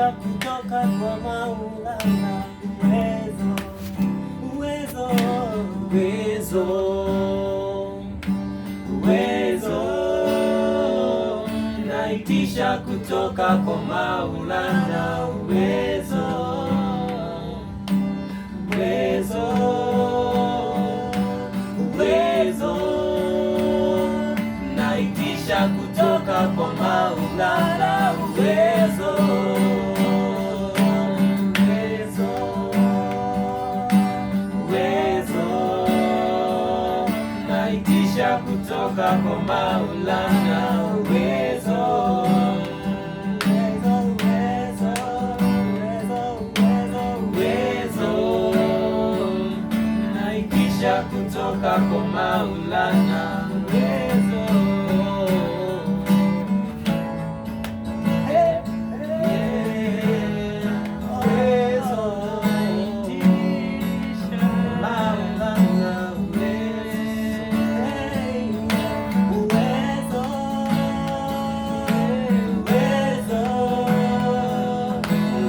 naitisha kutoka kwa Maulana. Uwezo, uwezo, uwezo, naitisha kutoka kwa Maulana. Uwezo, uwezo, uwezo, naitisha kutoka kwa Maulana. Uwezo, uwezo, uwezo, naitisha kutoka kwa Maulana. Uwezo, kutoka kwa Maulana. Uwezo,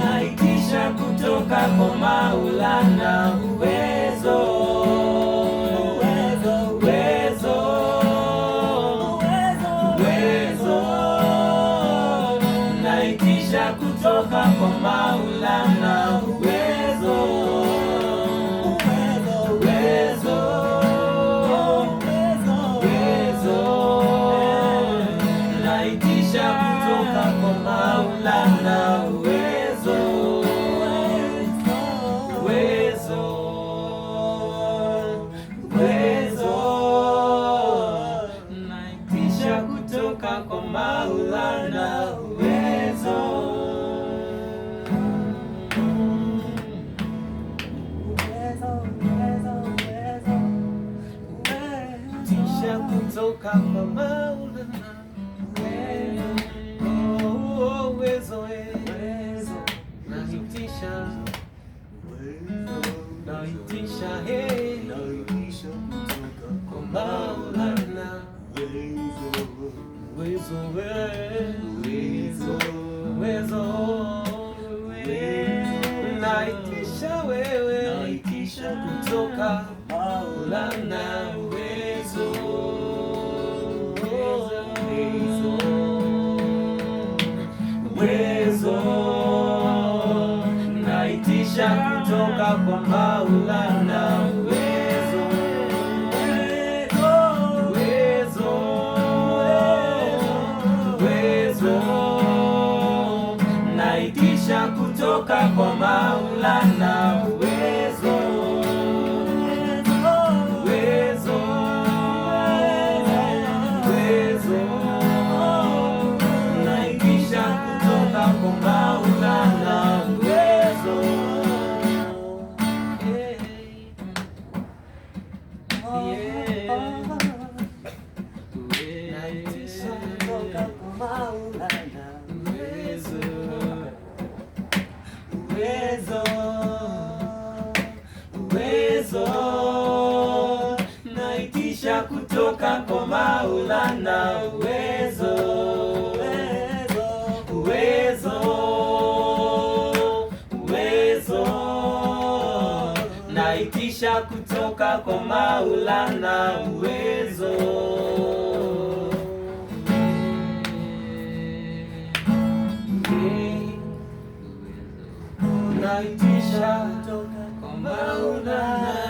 naitisha kutoka kwa Maulana. Uwezo, naitisha kutoka kwa Maulana. Uwezo, uwezo, uwezo, naitisha kutoka kwa Maulana. Uwezo, uwezo, uwezo, naitisha kutoka kwa Maulana. Kutoka kwa Maulana. Uwezo, uwezo, naitisha, naitisha, naitisha kutoka kwa Maulana. Uwezo, uwezo, uwezo, naitisha wewe, naitisha kutoka Maulana. Uwezo, naitisha kutoka kwa Maulana. Uwezo, uwezo, uwezo, naitisha kutoka kwa Maulana. Uwezo, uwezo, uwezo, naitisha kutoka kwa Maulana. Uwezo, naitisha kutoka kwa Maulana. Uwezo, uwezo, uwezo, naitisha kutoka kwa Maulana. Uwezo, uwezo, uwezo, naitisha kutoka kwa Maulana. Uwezo, naitisha kutoka kwa Maulana.